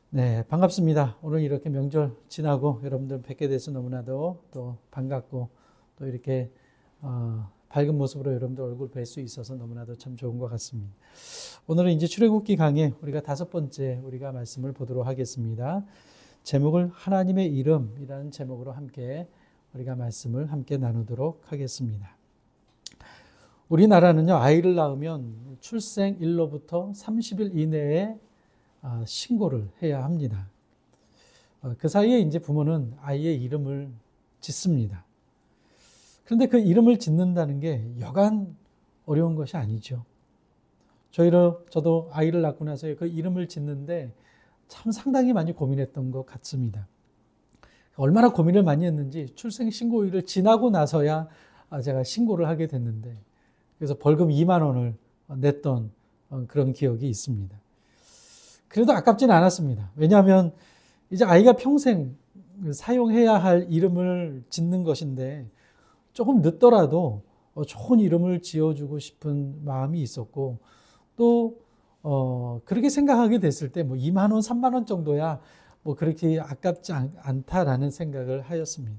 네, 반갑습니다. 오늘 이렇게 명절 지나고 여러분들 뵙게 돼서 너무나도 또 반갑고 또 이렇게 밝은 모습으로 여러분들 얼굴 뵐 수 있어서 너무나도 참 좋은 것 같습니다. 오늘은 이제 출애굽기 강의 우리가 5번째 우리가 말씀을 보도록 하겠습니다. 제목을 하나님의 이름이라는 제목으로 함께 우리가 말씀을 함께 나누도록 하겠습니다. 우리나라는요, 아이를 낳으면 출생일로부터 30일 이내에 신고를 해야 합니다. 그 사이에 이제 부모는 아이의 이름을 짓습니다. 그런데 그 이름을 짓는다는 게 여간 어려운 것이 아니죠. 저도 아이를 낳고 나서 그 이름을 짓는데 참 상당히 많이 고민했던 것 같습니다. 얼마나 고민을 많이 했는지 출생신고일을 지나고 나서야 제가 신고를 하게 됐는데, 그래서 벌금 2만 원을 냈던 그런 기억이 있습니다. 그래도 아깝진 않았습니다. 왜냐하면 이제 아이가 평생 사용해야 할 이름을 짓는 것인데 조금 늦더라도 좋은 이름을 지어주고 싶은 마음이 있었고, 또 그렇게 생각하게 됐을 때 뭐 2만 원, 3만 원 정도야 뭐 그렇게 아깝지 않다라는 생각을 하였습니다.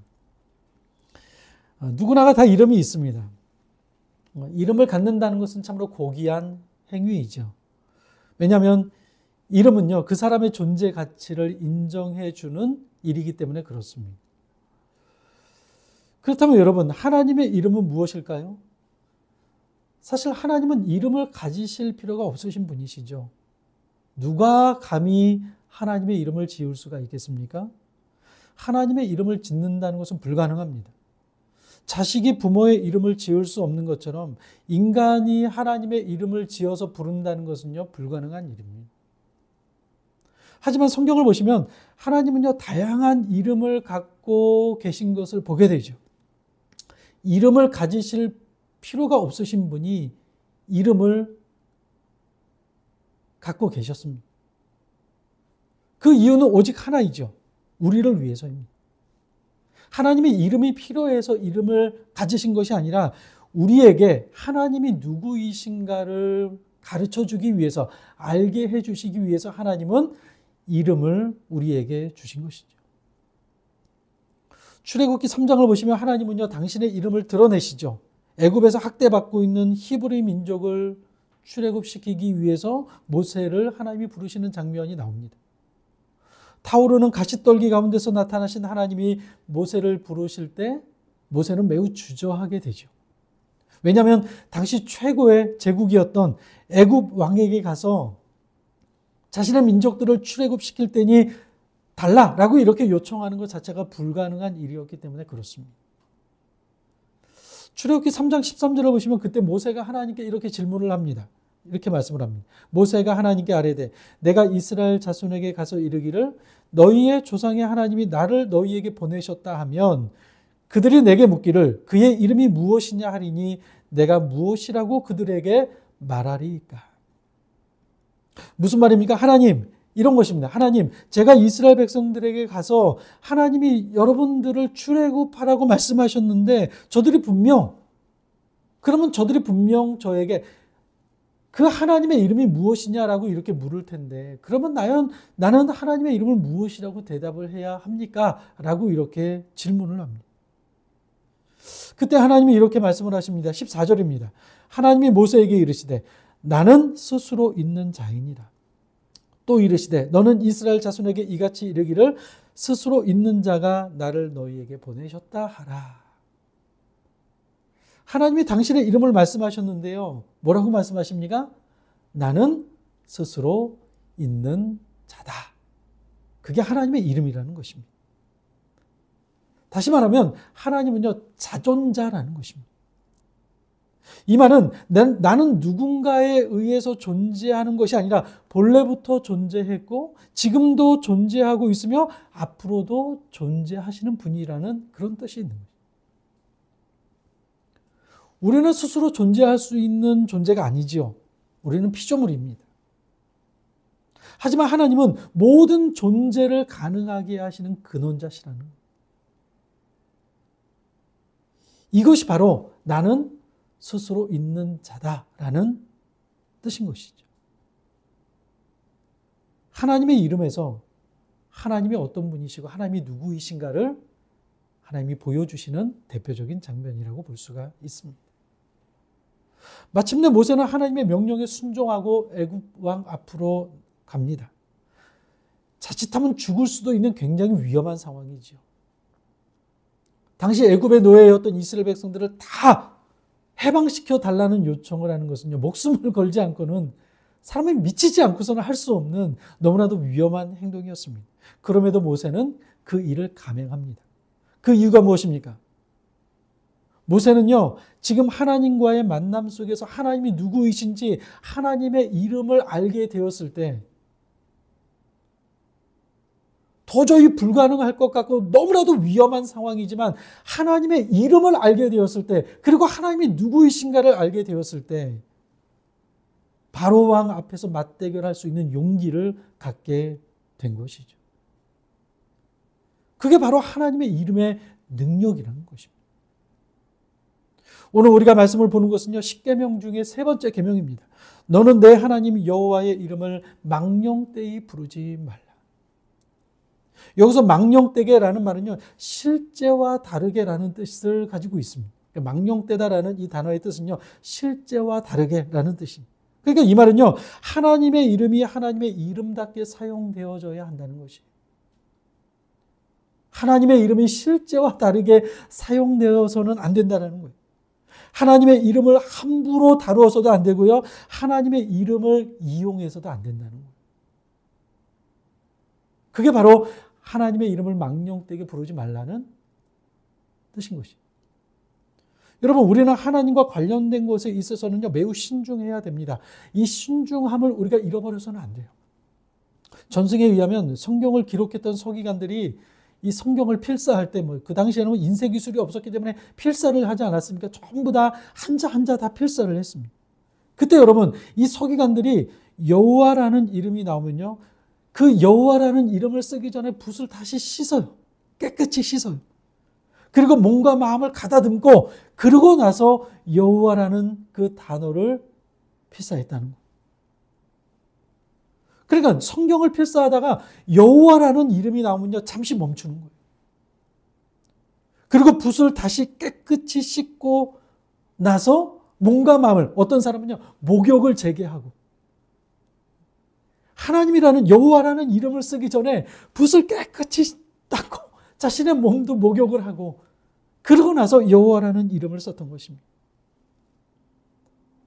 누구나가 다 이름이 있습니다. 이름을 갖는다는 것은 참으로 고귀한 행위이죠. 왜냐하면 이름은요, 그 사람의 존재 가치를 인정해 주는 일이기 때문에 그렇습니다. 그렇다면 여러분, 하나님의 이름은 무엇일까요? 사실 하나님은 이름을 가지실 필요가 없으신 분이시죠. 누가 감히 하나님의 이름을 지을 수가 있겠습니까? 하나님의 이름을 짓는다는 것은 불가능합니다. 자식이 부모의 이름을 지을 수 없는 것처럼 인간이 하나님의 이름을 지어서 부른다는 것은요, 불가능한 일입니다. 하지만 성경을 보시면 하나님은요, 다양한 이름을 갖고 계신 것을 보게 되죠. 이름을 가지실 필요가 없으신 분이 이름을 갖고 계셨습니다. 그 이유는 오직 하나이죠. 우리를 위해서입니다. 하나님의 이름이 필요해서 이름을 가지신 것이 아니라 우리에게 하나님이 누구이신가를 가르쳐 주기 위해서, 알게 해 주시기 위해서 하나님은 이름을 우리에게 주신 것이죠. 출애굽기 3장을 보시면 하나님은요, 당신의 이름을 드러내시죠. 애굽에서 학대받고 있는 히브리 민족을 출애굽시키기 위해서 모세를 하나님이 부르시는 장면이 나옵니다. 타오르는 가시떨기 가운데서 나타나신 하나님이 모세를 부르실 때 모세는 매우 주저하게 되죠. 왜냐하면 당시 최고의 제국이었던 애굽 왕에게 가서 자신의 민족들을 출애굽시킬 때니 달라라고 이렇게 요청하는 것 자체가 불가능한 일이었기 때문에 그렇습니다. 출애굽기 3장 13절을 보시면 그때 모세가 하나님께 이렇게 질문을 합니다. 이렇게 말씀을 합니다. 모세가 하나님께 아뢰되 내가 이스라엘 자손에게 가서 이르기를 너희의 조상의 하나님이 나를 너희에게 보내셨다 하면 그들이 내게 묻기를 그의 이름이 무엇이냐 하리니 내가 무엇이라고 그들에게 말하리이까. 무슨 말입니까? 하나님, 이런 것입니다. 하나님, 제가 이스라엘 백성들에게 가서 하나님이 여러분들을 출애굽하라고 말씀하셨는데 그러면 저들이 분명 저에게 그 하나님의 이름이 무엇이냐라고 이렇게 물을 텐데, 그러면 나는 하나님의 이름을 무엇이라고 대답을 해야 합니까? 라고 이렇게 질문을 합니다. 그때 하나님이 이렇게 말씀을 하십니다. 14절입니다. 하나님이 모세에게 이르시되 나는 스스로 있는 자이니라. 또 이르시되 너는 이스라엘 자손에게 이같이 이르기를 스스로 있는 자가 나를 너희에게 보내셨다 하라. 하나님이 당신의 이름을 말씀하셨는데요, 뭐라고 말씀하십니까? 나는 스스로 있는 자다. 그게 하나님의 이름이라는 것입니다. 다시 말하면 하나님은요, 자존자라는 것입니다. 이 말은 나는 누군가에 의해서 존재하는 것이 아니라 본래부터 존재했고 지금도 존재하고 있으며 앞으로도 존재하시는 분이라는 그런 뜻이 있는 거예요. 우리는 스스로 존재할 수 있는 존재가 아니지요. 우리는 피조물입니다. 하지만 하나님은 모든 존재를 가능하게 하시는 근원자시라는 거예요. 이것이 바로 나는 스스로 있는 자다라는 뜻인 것이죠. 하나님의 이름에서 하나님이 어떤 분이시고 하나님이 누구이신가를 하나님이 보여주시는 대표적인 장면이라고 볼 수가 있습니다. 마침내 모세는 하나님의 명령에 순종하고 애굽 왕 앞으로 갑니다. 자칫하면 죽을 수도 있는 굉장히 위험한 상황이죠. 당시 애굽의 노예였던 이스라엘 백성들을 다 해방시켜 달라는 요청을 하는 것은요, 목숨을 걸지 않고는 사람이 미치지 않고서는 할 수 없는 너무나도 위험한 행동이었습니다. 그럼에도 모세는 그 일을 감행합니다. 그 이유가 무엇입니까? 모세는요, 지금 하나님과의 만남 속에서 하나님이 누구이신지 하나님의 이름을 알게 되었을 때 도저히 불가능할 것 같고 너무나도 위험한 상황이지만 하나님의 이름을 알게 되었을 때, 그리고 하나님이 누구이신가를 알게 되었을 때 바로 왕 앞에서 맞대결할 수 있는 용기를 갖게 된 것이죠. 그게 바로 하나님의 이름의 능력이라는 것입니다. 오늘 우리가 말씀을 보는 것은요, 10계명 중에 세 번째 계명입니다. 너는 내 하나님 여호와의 이름을 망령되이 부르지 말라. 여기서 망령되게라는 말은요, 실제와 다르게라는 뜻을 가지고 있습니다. 망령되다라는 이 단어의 뜻은요, 실제와 다르게라는 뜻입니다. 그러니까 이 말은요, 하나님의 이름이 하나님의 이름답게 사용되어져야 한다는 것이에요. 하나님의 이름이 실제와 다르게 사용되어서는 안 된다는 거예요. 하나님의 이름을 함부로 다루어서도 안 되고요, 하나님의 이름을 이용해서도 안 된다는 거예요. 그게 바로 하나님의 이름을 망령되게 부르지 말라는 뜻인 것이에요. 여러분, 우리는 하나님과 관련된 것에 있어서는요, 매우 신중해야 됩니다. 이 신중함을 우리가 잃어버려서는 안 돼요. 전승에 의하면 성경을 기록했던 서기관들이 이 성경을 필사할 때, 그 당시에는 인쇄 기술이 없었기 때문에 필사를 하지 않았습니까? 전부 다 한자 한자 다 필사를 했습니다. 그때 여러분, 이 서기관들이 여호와라는 이름이 나오면요, 그 여호와라는 이름을 쓰기 전에 붓을 다시 씻어요. 깨끗이 씻어요. 그리고 몸과 마음을 가다듬고 그러고 나서 여호와라는 그 단어를 필사했다는 거예요. 그러니까 성경을 필사하다가 여호와라는 이름이 나오면요, 잠시 멈추는 거예요. 그리고 붓을 다시 깨끗이 씻고 나서 몸과 마음을, 어떤 사람은요, 목욕을 재개하고, 하나님이라는 여호와라는 이름을 쓰기 전에 붓을 깨끗이 닦고 자신의 몸도 목욕을 하고 그러고 나서 여호와라는 이름을 썼던 것입니다.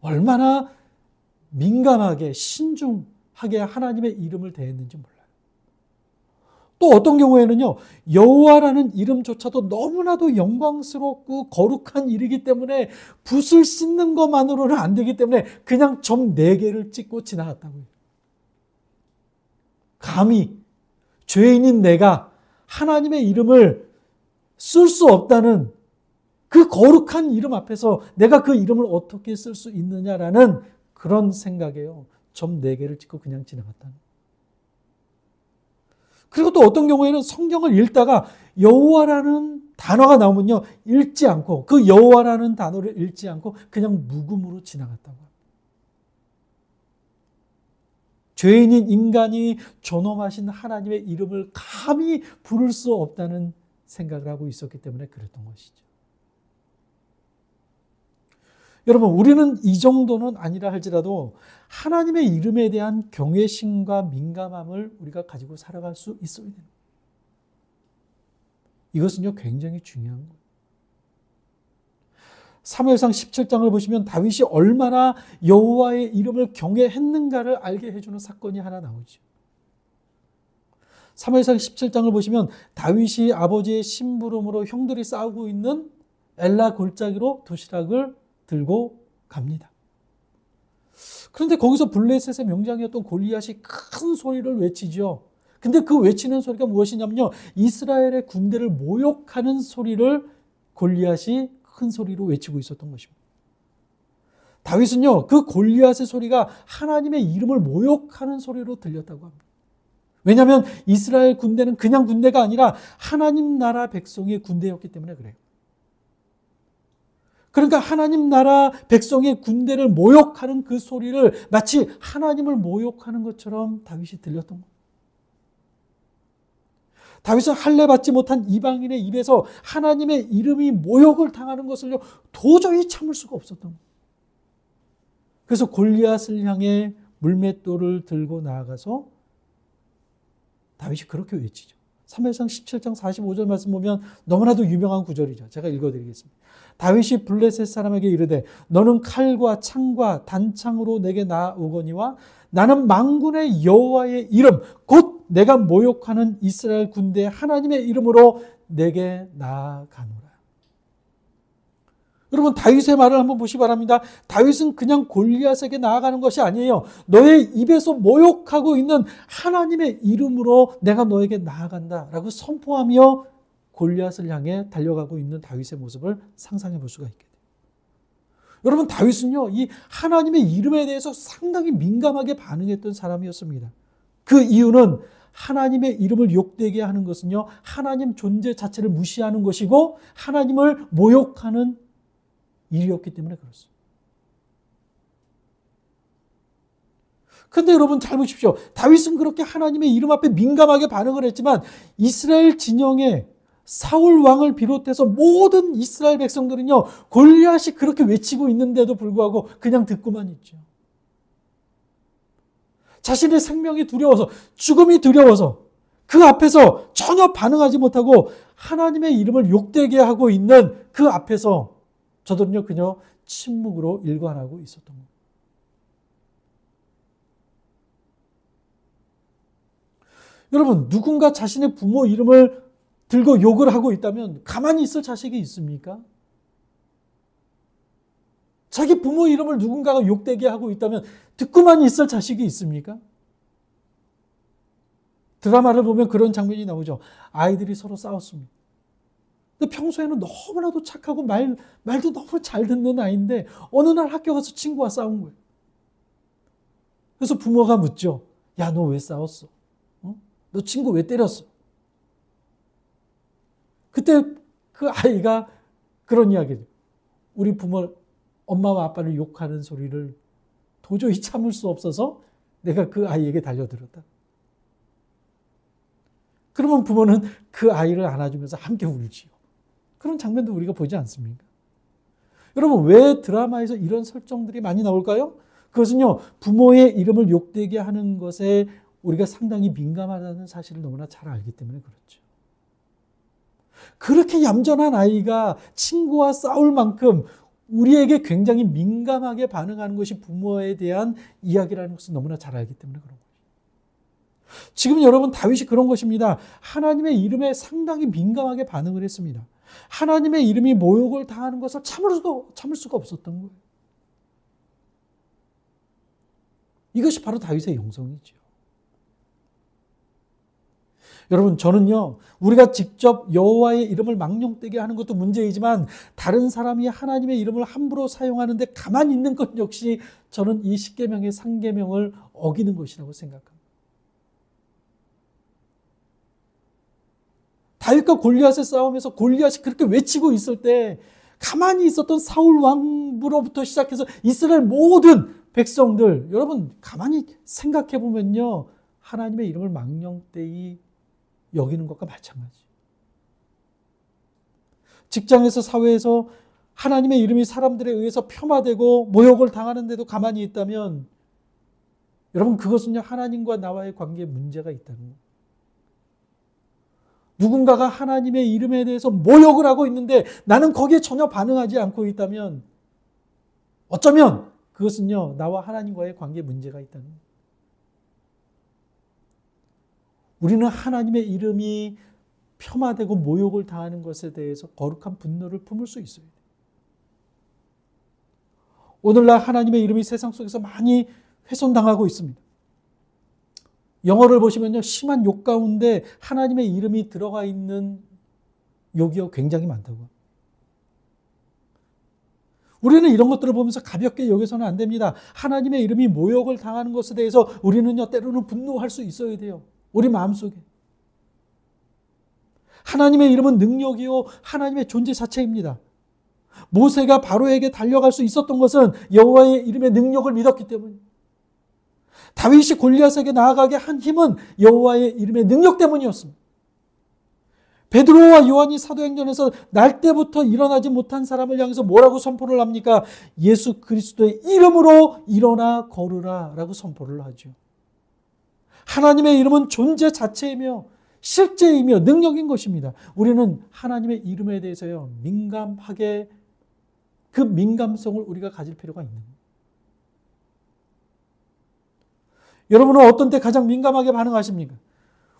얼마나 민감하게 신중하게 하나님의 이름을 대했는지 몰라요. 또 어떤 경우에는요, 여호와라는 이름조차도 너무나도 영광스럽고 거룩한 일이기 때문에 붓을 씻는 것만으로는 안 되기 때문에 그냥 점 4개를 찍고 지나갔다고요. 감히 죄인인 내가 하나님의 이름을 쓸 수 없다는 그 거룩한 이름 앞에서 내가 그 이름을 어떻게 쓸 수 있느냐라는 그런 생각에요, 점 4개를 찍고 그냥 지나갔다는. 그리고 또 어떤 경우에는 성경을 읽다가 여호와라는 단어가 나오면요, 읽지 않고, 그 여호와라는 단어를 읽지 않고 그냥 묵음으로 지나갔다고. 죄인인 인간이 존엄하신 하나님의 이름을 감히 부를 수 없다는 생각을 하고 있었기 때문에 그랬던 것이죠. 여러분, 우리는 이 정도는 아니라 할지라도 하나님의 이름에 대한 경외심과 민감함을 우리가 가지고 살아갈 수 있어야 됩니다. 이것은요, 굉장히 중요한 거예요. 사무엘상 17장을 보시면 다윗이 얼마나 여호와의 이름을 경외했는가를 알게 해주는 사건이 하나 나오죠. 사무엘상 17장을 보시면 다윗이 아버지의 심부름으로 형들이 싸우고 있는 엘라 골짜기로 도시락을 들고 갑니다. 그런데 거기서 블레셋의 명장이었던 골리앗이 큰 소리를 외치죠. 근데 그 외치는 소리가 무엇이냐면요, 이스라엘의 군대를 모욕하는 소리를 골리앗이 큰 소리로 외치고 있었던 것입니다. 다윗은요, 그 골리앗의 소리가 하나님의 이름을 모욕하는 소리로 들렸다고 합니다. 왜냐하면 이스라엘 군대는 그냥 군대가 아니라 하나님 나라 백성의 군대였기 때문에 그래요. 그러니까 하나님 나라 백성의 군대를 모욕하는 그 소리를 마치 하나님을 모욕하는 것처럼 다윗이 들렸던 거예요. 다윗은 할례 받지 못한 이방인의 입에서 하나님의 이름이 모욕을 당하는 것을요 도저히 참을 수가 없었던 거예요. 그래서 골리앗을 향해 물맷돌을 들고 나아가서 다윗이 그렇게 외치죠. 사무엘상 17장 45절 말씀 보면 너무나도 유명한 구절이죠. 제가 읽어드리겠습니다. 다윗이 블레셋 사람에게 이르되 너는 칼과 창과 단창으로 내게 나아오거니와 나는 만군의 여호와의 이름 곧 내가 모욕하는 이스라엘 군대 하나님의 이름으로 내게 나아가노라. 여러분 다윗의 말을 한번 보시기 바랍니다. 다윗은 그냥 골리앗에게 나아가는 것이 아니에요. 너의 입에서 모욕하고 있는 하나님의 이름으로 내가 너에게 나아간다 라고 선포하며 골리앗을 향해 달려가고 있는 다윗의 모습을 상상해 볼 수가 있게 돼요. 여러분 다윗은요 이 하나님의 이름에 대해서 상당히 민감하게 반응했던 사람이었습니다. 그 이유는 하나님의 이름을 욕되게 하는 것은요 하나님 존재 자체를 무시하는 것이고 하나님을 모욕하는 일이었기 때문에 그렇습니다. 그런데 여러분 잘 보십시오. 다윗은 그렇게 하나님의 이름 앞에 민감하게 반응을 했지만 이스라엘 진영의 사울 왕을 비롯해서 모든 이스라엘 백성들은요 골리앗이 그렇게 외치고 있는데도 불구하고 그냥 듣고만 있죠. 자신의 생명이 두려워서 죽음이 두려워서 그 앞에서 전혀 반응하지 못하고 하나님의 이름을 욕되게 하고 있는 그 앞에서 저들은요 그냥 침묵으로 일관하고 있었던 겁니다. 여러분 누군가 자신의 부모 이름을 들고 욕을 하고 있다면 가만히 있을 자식이 있습니까? 자기 부모 이름을 누군가가 욕되게 하고 있다면 듣고만 있을 자식이 있습니까? 드라마를 보면 그런 장면이 나오죠. 아이들이 서로 싸웠습니다. 근데 평소에는 너무나도 착하고 말도 너무 잘 듣는 아이인데 어느 날 학교 가서 친구와 싸운 거예요. 그래서 부모가 묻죠. 야, 너 왜 싸웠어? 너 친구 왜 때렸어? 그때 그 아이가 그런 이야기죠. 우리 부모, 엄마와 아빠를 욕하는 소리를 도저히 참을 수 없어서 내가 그 아이에게 달려들었다. 그러면 부모는 그 아이를 안아주면서 함께 울지요. 그런 장면도 우리가 보지 않습니까? 여러분 왜 드라마에서 이런 설정들이 많이 나올까요? 그것은요 부모의 이름을 욕되게 하는 것에 우리가 상당히 민감하다는 사실을 너무나 잘 알기 때문에 그렇죠. 그렇게 얌전한 아이가 친구와 싸울 만큼 우리에게 굉장히 민감하게 반응하는 것이 부모에 대한 이야기라는 것을 너무나 잘 알기 때문에 그런 거죠. 지금 여러분 다윗이 그런 것입니다. 하나님의 이름에 상당히 민감하게 반응을 했습니다. 하나님의 이름이 모욕을 당하는 것을 참을 수가 없었던 거예요. 이것이 바로 다윗의 영성이죠. 여러분 저는요 우리가 직접 여호와의 이름을 망령되게 하는 것도 문제이지만 다른 사람이 하나님의 이름을 함부로 사용하는데 가만히 있는 것 역시 저는 이 십계명의 상계명을 어기는 것이라고 생각합니다. 다윗과 골리앗의 싸움에서 골리앗이 그렇게 외치고 있을 때 가만히 있었던 사울 왕부로부터 시작해서 이스라엘 모든 백성들 여러분 가만히 생각해 보면요 하나님의 이름을 망령되이 여기는 것과 마찬가지. 직장에서 사회에서 하나님의 이름이 사람들에 의해서 폄하되고 모욕을 당하는데도 가만히 있다면 여러분 그것은요 하나님과 나와의 관계에 문제가 있다는 거예요. 누군가가 하나님의 이름에 대해서 모욕을 하고 있는데 나는 거기에 전혀 반응하지 않고 있다면 어쩌면 그것은요 나와 하나님과의 관계에 문제가 있다는 거예요. 우리는 하나님의 이름이 폄하되고 모욕을 당하는 것에 대해서 거룩한 분노를 품을 수 있어요. 오늘날 하나님의 이름이 세상 속에서 많이 훼손당하고 있습니다. 영어를 보시면요 심한 욕 가운데 하나님의 이름이 들어가 있는 욕이요 굉장히 많다고. 우리는 이런 것들을 보면서 가볍게 여기서는 안 됩니다. 하나님의 이름이 모욕을 당하는 것에 대해서 우리는요 때로는 분노할 수 있어야 돼요. 우리 마음속에. 하나님의 이름은 능력이요 하나님의 존재 자체입니다. 모세가 바로에게 달려갈 수 있었던 것은 여호와의 이름의 능력을 믿었기 때문입니다. 다윗이 골리앗에게 나아가게 한 힘은 여호와의 이름의 능력 때문이었습니다. 베드로와 요한이 사도행전에서 날 때부터 일어나지 못한 사람을 향해서 뭐라고 선포를 합니까? 예수 그리스도의 이름으로 일어나 걸으라 라고 선포를 하죠. 하나님의 이름은 존재 자체이며 실제이며 능력인 것입니다. 우리는 하나님의 이름에 대해서요, 민감하게 그 민감성을 우리가 가질 필요가 있는 거예요. 여러분은 어떤 때 가장 민감하게 반응하십니까?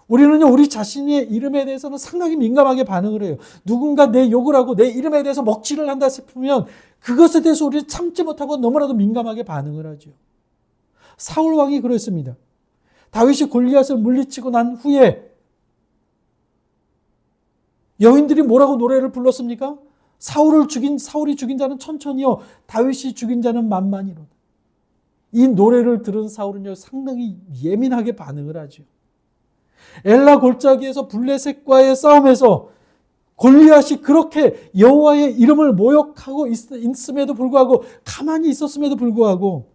우리는요, 우리 자신의 이름에 대해서는 상당히 민감하게 반응을 해요. 누군가 내 욕을 하고 내 이름에 대해서 먹칠을 한다 싶으면 그것에 대해서 우리는 참지 못하고 너무나도 민감하게 반응을 하죠. 사울 왕이 그랬습니다. 다윗이 골리앗을 물리치고 난 후에 여인들이 뭐라고 노래를 불렀습니까? 사울이 죽인 자는 천천히요, 다윗이 죽인 자는 만만히로다. 이 노래를 들은 사울은요, 상당히 예민하게 반응을 하죠. 엘라 골짜기에서 블레셋과의 싸움에서 골리앗이 그렇게 여호와의 이름을 모욕하고 있음에도 불구하고, 가만히 있었음에도 불구하고,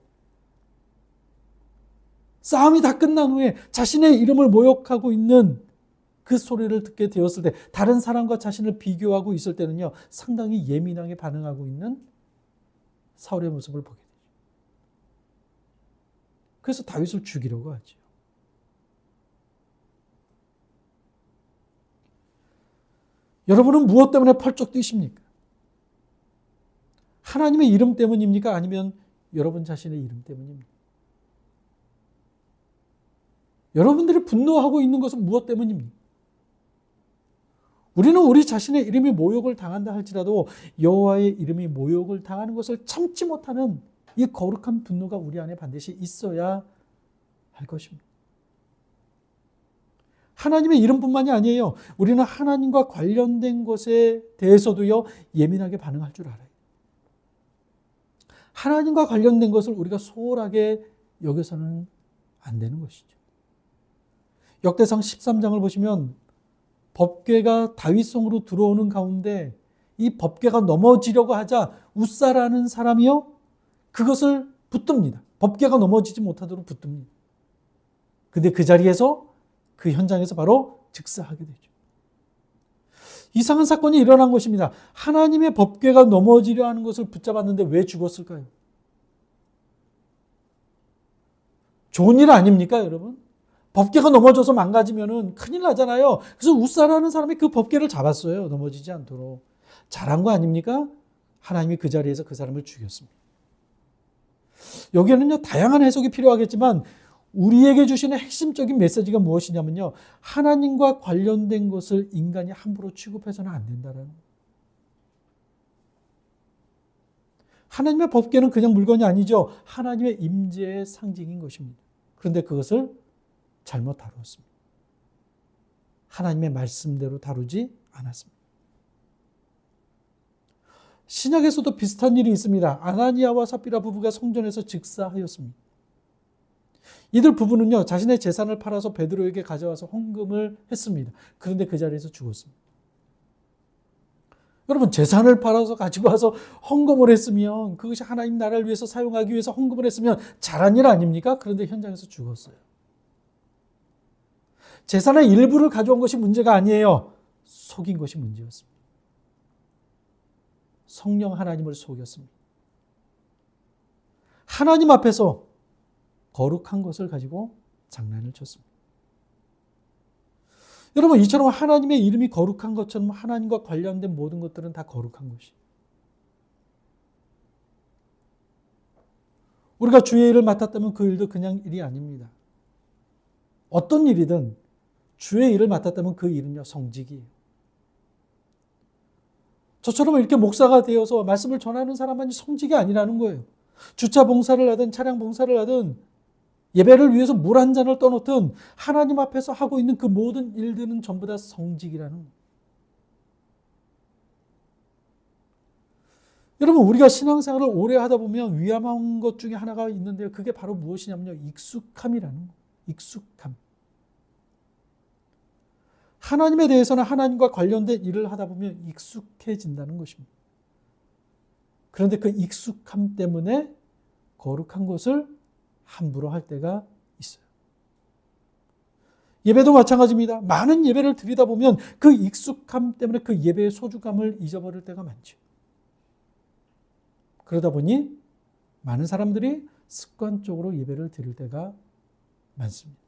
싸움이 다 끝난 후에 자신의 이름을 모욕하고 있는 그 소리를 듣게 되었을 때, 다른 사람과 자신을 비교하고 있을 때는요, 상당히 예민하게 반응하고 있는 사울의 모습을 보게 되죠. 그래서 다윗을 죽이려고 하죠. 여러분은 무엇 때문에 펄쩍 뛰십니까? 하나님의 이름 때문입니까? 아니면 여러분 자신의 이름 때문입니까? 여러분들이 분노하고 있는 것은 무엇 때문입니까? 우리는 우리 자신의 이름이 모욕을 당한다 할지라도 여호와의 이름이 모욕을 당하는 것을 참지 못하는 이 거룩한 분노가 우리 안에 반드시 있어야 할 것입니다. 하나님의 이름뿐만이 아니에요. 우리는 하나님과 관련된 것에 대해서도요, 예민하게 반응할 줄 알아요. 하나님과 관련된 것을 우리가 소홀하게 여겨서는 안 되는 것이죠. 역대상 13장을 보시면 법궤가 다윗성으로 들어오는 가운데 이 법궤가 넘어지려고 하자 웃사라는 사람이요, 그것을 붙듭니다. 법궤가 넘어지지 못하도록 붙듭니다. 근데 그 자리에서, 그 현장에서 바로 즉사하게 되죠. 이상한 사건이 일어난 것입니다. 하나님의 법궤가 넘어지려 하는 것을 붙잡았는데 왜 죽었을까요? 좋은 일 아닙니까, 여러분? 법궤가 넘어져서 망가지면 큰일 나잖아요. 그래서 웃사라는 사람이 그 법궤를 잡았어요. 넘어지지 않도록. 잘한 거 아닙니까? 하나님이 그 자리에서 그 사람을 죽였습니다. 여기에는요, 다양한 해석이 필요하겠지만 우리에게 주시는 핵심적인 메시지가 무엇이냐면요, 하나님과 관련된 것을 인간이 함부로 취급해서는 안 된다는 거예요. 하나님의 법궤는 그냥 물건이 아니죠. 하나님의 임재의 상징인 것입니다. 그런데 그것을 잘못 다루었습니다. 하나님의 말씀대로 다루지 않았습니다. 신약에서도 비슷한 일이 있습니다. 아나니아와 삽비라 부부가 성전에서 즉사하였습니다. 이들 부부는요, 자신의 재산을 팔아서 베드로에게 가져와서 헌금을 했습니다. 그런데 그 자리에서 죽었습니다. 여러분, 재산을 팔아서 가지고 와서 헌금을 했으면, 그것이 하나님 나라를 위해서 사용하기 위해서 헌금을 했으면 잘한 일 아닙니까? 그런데 현장에서 죽었어요. 재산의 일부를 가져온 것이 문제가 아니에요. 속인 것이 문제였습니다. 성령 하나님을 속였습니다. 하나님 앞에서 거룩한 것을 가지고 장난을 쳤습니다. 여러분, 이처럼 하나님의 이름이 거룩한 것처럼 하나님과 관련된 모든 것들은 다 거룩한 것이에요. 우리가 주의 일을 맡았다면 그 일도 그냥 일이 아닙니다. 어떤 일이든 주의 일을 맡았다면 그 일은요, 성직이에요. 저처럼 이렇게 목사가 되어서 말씀을 전하는 사람만이 성직이 아니라는 거예요. 주차 봉사를 하든 차량 봉사를 하든 예배를 위해서 물 한 잔을 떠놓든 하나님 앞에서 하고 있는 그 모든 일들은 전부 다 성직이라는 거예요. 여러분, 우리가 신앙생활을 오래 하다 보면 위험한 것 중에 하나가 있는데요. 그게 바로 무엇이냐면요, 익숙함이라는 거예요. 익숙함. 하나님에 대해서는 하나님과 관련된 일을 하다 보면 익숙해진다는 것입니다. 그런데 그 익숙함 때문에 거룩한 것을 함부로 할 때가 있어요. 예배도 마찬가지입니다. 많은 예배를 드리다 보면 그 익숙함 때문에 그 예배의 소중함을 잊어버릴 때가 많죠. 그러다 보니 많은 사람들이 습관적으로 예배를 드릴 때가 많습니다.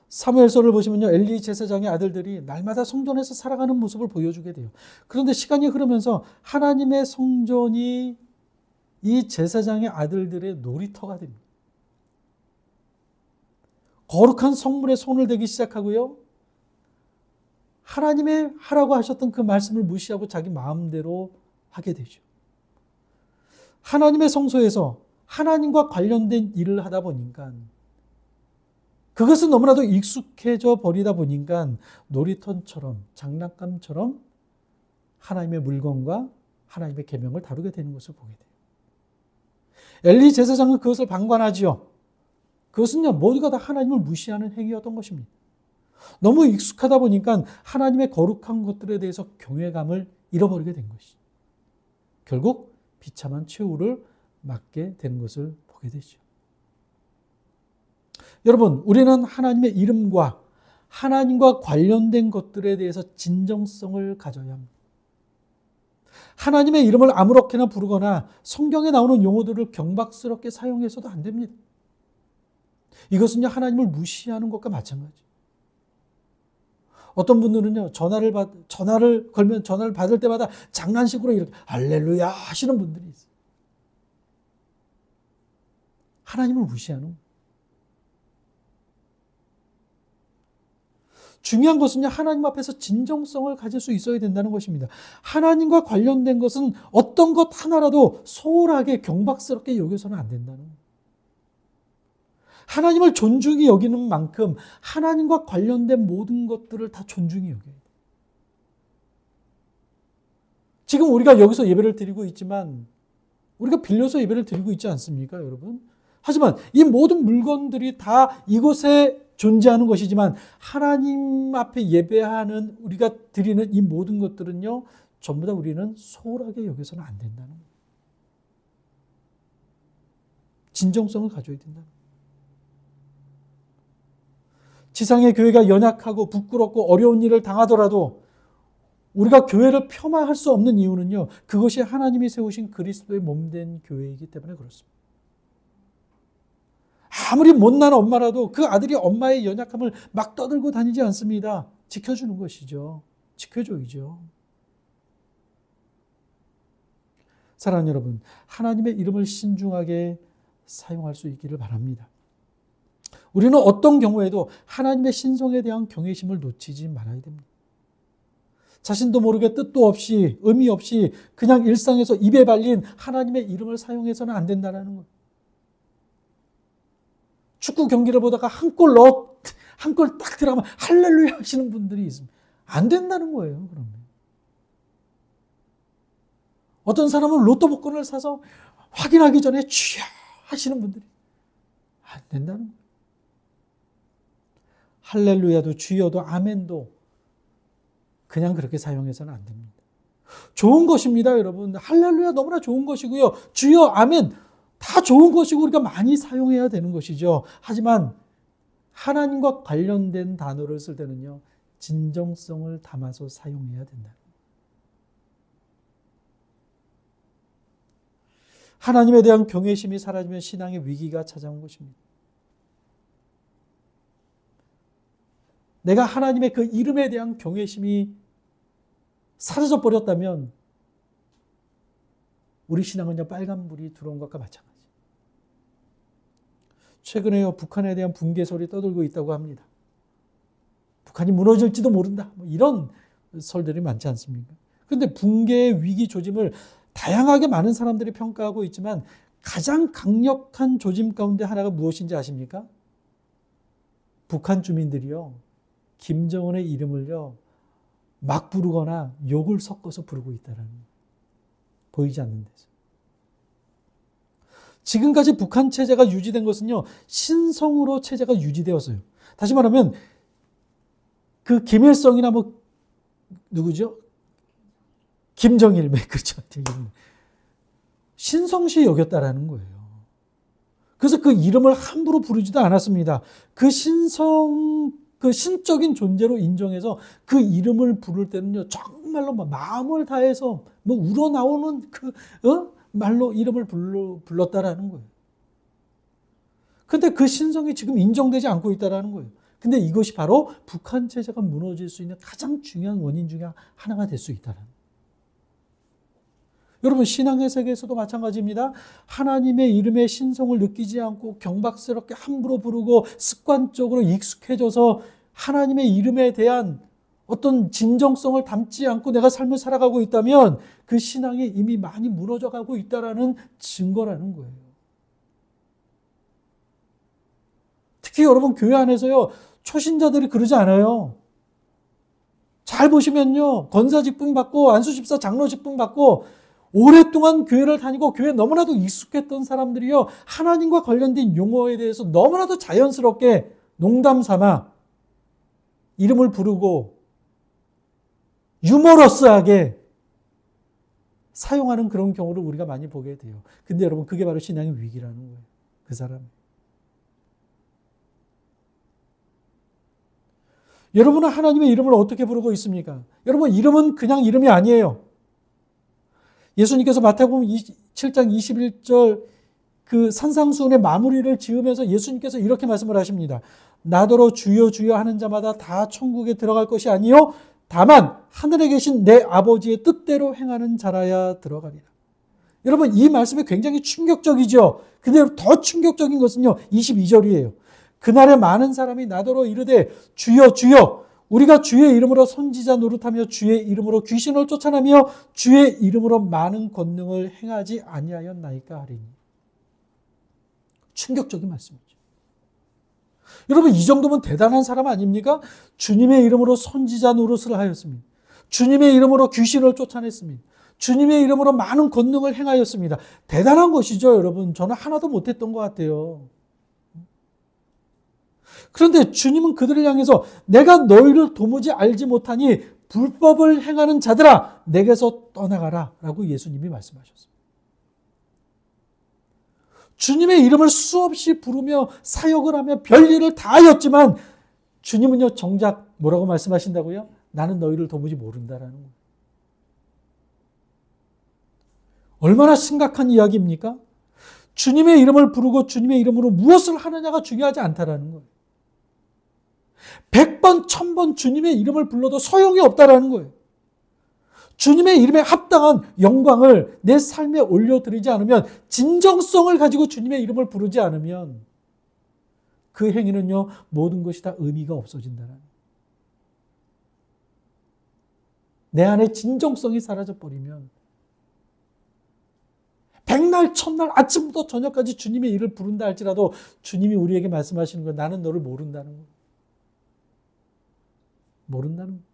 사무엘서를 보시면요, 엘리 제사장의 아들들이 날마다 성전에서 살아가는 모습을 보여주게 돼요. 그런데 시간이 흐르면서 하나님의 성전이 이 제사장의 아들들의 놀이터가 됩니다. 거룩한 성물에 손을 대기 시작하고요, 하나님의 하라고 하셨던 그 말씀을 무시하고 자기 마음대로 하게 되죠. 하나님의 성소에서 하나님과 관련된 일을 하다 보니까, 그것은 너무나도 익숙해져 버리다 보니까 놀이터처럼, 장난감처럼 하나님의 물건과 하나님의 계명을 다루게 되는 것을 보게 돼요. 엘리 제사장은 그것을 방관하지요. 그것은요, 모두가 다 하나님을 무시하는 행위였던 것입니다. 너무 익숙하다 보니까 하나님의 거룩한 것들에 대해서 경외감을 잃어버리게 된 것이죠. 결국 비참한 최후를 맞게 되는 것을 보게 되죠. 여러분, 우리는 하나님의 이름과 하나님과 관련된 것들에 대해서 진정성을 가져야 합니다. 하나님의 이름을 아무렇게나 부르거나 성경에 나오는 용어들을 경박스럽게 사용해서도 안 됩니다. 이것은요, 하나님을 무시하는 것과 마찬가지예요. 어떤 분들은요, 전화를 받을 때마다 장난식으로 이렇게 할렐루야 하시는 분들이 있어요. 하나님을 무시하는 거예요. 중요한 것은요, 하나님 앞에서 진정성을 가질 수 있어야 된다는 것입니다. 하나님과 관련된 것은 어떤 것 하나라도 소홀하게 경박스럽게 여겨서는 안 된다는 거예요. 하나님을 존중히 여기는 만큼 하나님과 관련된 모든 것들을 다 존중히 여겨야 돼요. 지금 우리가 여기서 예배를 드리고 있지만 우리가 빌려서 예배를 드리고 있지 않습니까, 여러분? 하지만 이 모든 물건들이 다 이곳에 존재하는 것이지만 하나님 앞에 예배하는 우리가 드리는 이 모든 것들은요, 전부 다 우리는 소홀하게 여겨서는 안 된다는 거예요. 진정성을 가져야 된다는 거예요. 지상의 교회가 연약하고 부끄럽고 어려운 일을 당하더라도 우리가 교회를 폄하할 수 없는 이유는요, 그것이 하나님이 세우신 그리스도의 몸된 교회이기 때문에 그렇습니다. 아무리 못난 엄마라도 그 아들이 엄마의 연약함을 막 떠들고 다니지 않습니다. 지켜주는 것이죠. 지켜줘야죠. 사랑하는 여러분, 하나님의 이름을 신중하게 사용할 수 있기를 바랍니다. 우리는 어떤 경우에도 하나님의 신성에 대한 경외심을 놓치지 말아야 됩니다. 자신도 모르게 뜻도 없이 의미 없이 그냥 일상에서 입에 발린 하나님의 이름을 사용해서는 안 된다는 것. 축구 경기를 보다가 한 골 딱 들어가면 할렐루야 하시는 분들이 있습니다. 안 된다는 거예요, 그러면. 어떤 사람은 로또 복권을 사서 확인하기 전에 주여 하시는 분들이 안 된다는 거예요. 할렐루야도 주여도 아멘도 그냥 그렇게 사용해서는 안 됩니다. 좋은 것입니다, 여러분. 할렐루야 너무나 좋은 것이고요. 주여 아멘 다 좋은 것이고 우리가 많이 사용해야 되는 것이죠. 하지만 하나님과 관련된 단어를 쓸 때는요, 진정성을 담아서 사용해야 된다. 하나님에 대한 경외심이 사라지면 신앙의 위기가 찾아온 것입니다. 내가 하나님의 그 이름에 대한 경외심이 사라져 버렸다면 우리 신앙은요, 빨간불이 들어온 것과 마찬가지. 최근에요, 북한에 대한 붕괴 설이 떠돌고 있다고 합니다. 북한이 무너질지도 모른다, 이런 설들이 많지 않습니까? 그런데 붕괴의 위기 조짐을 다양하게 많은 사람들이 평가하고 있지만 가장 강력한 조짐 가운데 하나가 무엇인지 아십니까? 북한 주민들이요, 김정은의 이름을요 막 부르거나 욕을 섞어서 부르고 있다는 거예요. 보이지 않는 데서. 지금까지 북한 체제가 유지된 것은요, 신성으로 체제가 유지되었어요. 다시 말하면 그 김일성이나 누구죠? 김정일, 그렇죠. 신성시 여겼다라는 거예요. 그래서 그 이름을 함부로 부르지도 않았습니다. 그 신적인 존재로 인정해서 그 이름을 부를 때는요, 정말로 마음을 다해서 우러나오는 말로 이름을 불렀다라는 거예요. 근데 그 신성이 지금 인정되지 않고 있다라는 거예요. 근데 이것이 바로 북한 체제가 무너질 수 있는 가장 중요한 원인 중에 하나가 될 수 있다는 거예요. 여러분, 신앙의 세계에서도 마찬가지입니다. 하나님의 이름의 신성을 느끼지 않고 경박스럽게 함부로 부르고 습관적으로 익숙해져서 하나님의 이름에 대한 어떤 진정성을 담지 않고 내가 삶을 살아가고 있다면 그 신앙이 이미 많이 무너져가고 있다는 증거라는 거예요. 특히 여러분, 교회 안에서요, 초신자들이 그러지 않아요. 잘 보시면요, 권사 직분 받고 안수집사 장로 직분 받고 오랫동안 교회를 다니고 교회에 너무나도 익숙했던 사람들이요, 하나님과 관련된 용어에 대해서 너무나도 자연스럽게 농담 삼아 이름을 부르고 유머러스하게 사용하는 그런 경우를 우리가 많이 보게 돼요. 근데 여러분, 그게 바로 신앙의 위기라는 거예요. 그 사람. 여러분은 하나님의 이름을 어떻게 부르고 있습니까? 여러분, 이름은 그냥 이름이 아니에요. 예수님께서 마태복음 7장 21절 그 산상수훈의 마무리를 지으면서 예수님께서 이렇게 말씀을 하십니다. 나더러 주여 주여 하는 자마다 다 천국에 들어갈 것이 아니요 다만 하늘에 계신 내 아버지의 뜻대로 행하는 자라야 들어가리라. 여러분, 이 말씀이 굉장히 충격적이죠. 근데 더 충격적인 것은요, 22절이에요. 그날에 많은 사람이 나더러 이르되 주여 주여 우리가 주의 이름으로 선지자 노릇하며 주의 이름으로 귀신을 쫓아내며 주의 이름으로 많은 권능을 행하지 아니하였나이까 하리니. 충격적인 말씀이죠. 여러분, 이 정도면 대단한 사람 아닙니까? 주님의 이름으로 선지자 노릇을 하였습니다. 주님의 이름으로 귀신을 쫓아냈습니다. 주님의 이름으로 많은 권능을 행하였습니다. 대단한 것이죠, 여러분. 저는 하나도 못했던 것 같아요. 그런데 주님은 그들을 향해서 내가 너희를 도무지 알지 못하니 불법을 행하는 자들아 내게서 떠나가라 라고 예수님이 말씀하셨습니다. 주님의 이름을 수없이 부르며 사역을 하며 별일을 다 하였지만 주님은요, 정작 뭐라고 말씀하신다고요? 나는 너희를 도무지 모른다라는 거예요. 얼마나 심각한 이야기입니까? 주님의 이름을 부르고 주님의 이름으로 무엇을 하느냐가 중요하지 않다라는 거예요. 100번, 1000번 주님의 이름을 불러도 소용이 없다라는 거예요. 주님의 이름에 합당한 영광을 내 삶에 올려드리지 않으면, 진정성을 가지고 주님의 이름을 부르지 않으면 그 행위는요, 모든 것이 다 의미가 없어진다는 거예요. 내 안에 진정성이 사라져버리면 백날 첫날 아침부터 저녁까지 주님의 이름을 부른다 할지라도 주님이 우리에게 말씀하시는 건 나는 너를 모른다는 거예요. 모른다는 거예요.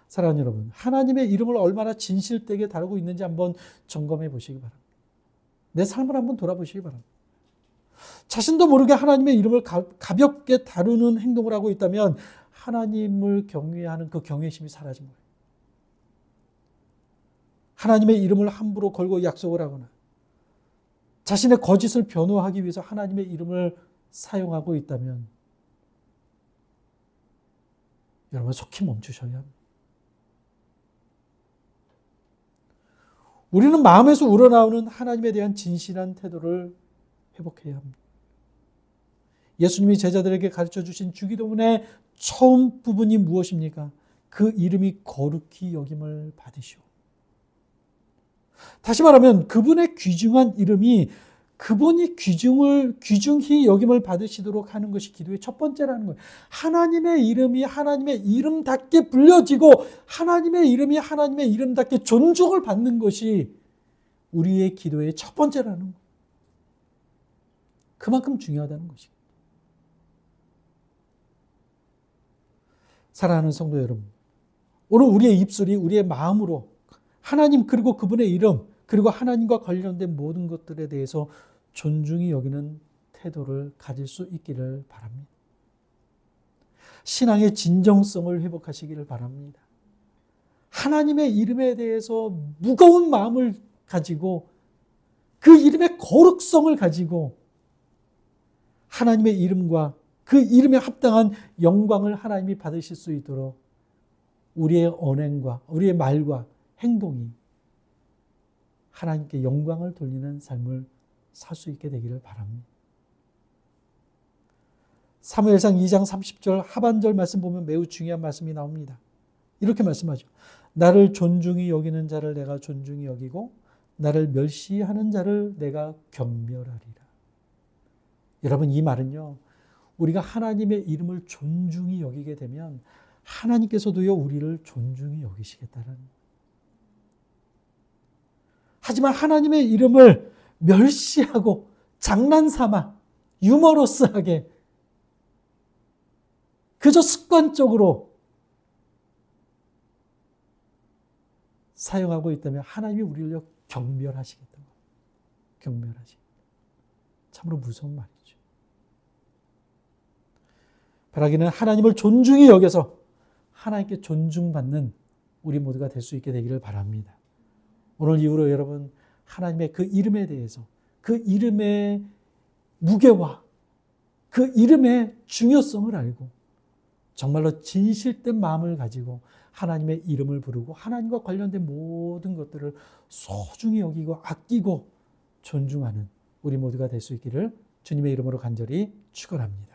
사랑하는 여러분, 하나님의 이름을 얼마나 진실되게 다루고 있는지 한번 점검해 보시기 바랍니다. 내 삶을 한번 돌아보시기 바랍니다. 자신도 모르게 하나님의 이름을 가볍게 다루는 행동을 하고 있다면 하나님을 경외하는 그 경외심이 사라진 거예요. 하나님의 이름을 함부로 걸고 약속을 하거나 자신의 거짓을 변호하기 위해서 하나님의 이름을 사용하고 있다면 여러분, 속히 멈추셔야 합니다. 우리는 마음에서 우러나오는 하나님에 대한 진실한 태도를 회복해야 합니다. 예수님이 제자들에게 가르쳐 주신 주기도문의 처음 부분이 무엇입니까? 그 이름이 거룩히 여김을 받으시오. 다시 말하면 그분의 귀중한 이름이 그분이 귀중히 여김을 받으시도록 하는 것이 기도의 첫 번째라는 거예요. 하나님의 이름이 하나님의 이름답게 불려지고 하나님의 이름이 하나님의 이름답게 존중을 받는 것이 우리의 기도의 첫 번째라는 거예요. 그만큼 중요하다는 것입니다. 사랑하는 성도 여러분, 오늘 우리의 입술이 우리의 마음으로 하나님 그리고 그분의 이름 그리고 하나님과 관련된 모든 것들에 대해서 존중히 여기는 태도를 가질 수 있기를 바랍니다. 신앙의 진정성을 회복하시기를 바랍니다. 하나님의 이름에 대해서 무거운 마음을 가지고 그 이름의 거룩성을 가지고 하나님의 이름과 그 이름에 합당한 영광을 하나님이 받으실 수 있도록 우리의 언행과 우리의 말과 행동이 하나님께 영광을 돌리는 삶을 살 수 있게 되기를 바랍니다. 사무엘상 2장 30절 하반절 말씀 보면 매우 중요한 말씀이 나옵니다. 이렇게 말씀하죠. 나를 존중히 여기는 자를 내가 존중히 여기고 나를 멸시하는 자를 내가 경멸하리라. 여러분, 이 말은요, 우리가 하나님의 이름을 존중히 여기게 되면 하나님께서도요 우리를 존중히 여기시겠다는. 하지만 하나님의 이름을 멸시하고 장난삼아 유머러스하게 그저 습관적으로 사용하고 있다면 하나님이 우리를 경멸하시겠다. 경멸하시겠다. 참으로 무서운 말이죠. 바라기는 하나님을 존중히 여겨서 하나님께 존중받는 우리 모두가 될 수 있게 되기를 바랍니다. 오늘 이후로 여러분 하나님의 그 이름에 대해서 그 이름의 무게와 그 이름의 중요성을 알고 정말로 진실된 마음을 가지고 하나님의 이름을 부르고 하나님과 관련된 모든 것들을 소중히 여기고 아끼고 존중하는 우리 모두가 될 수 있기를 주님의 이름으로 간절히 축원합니다.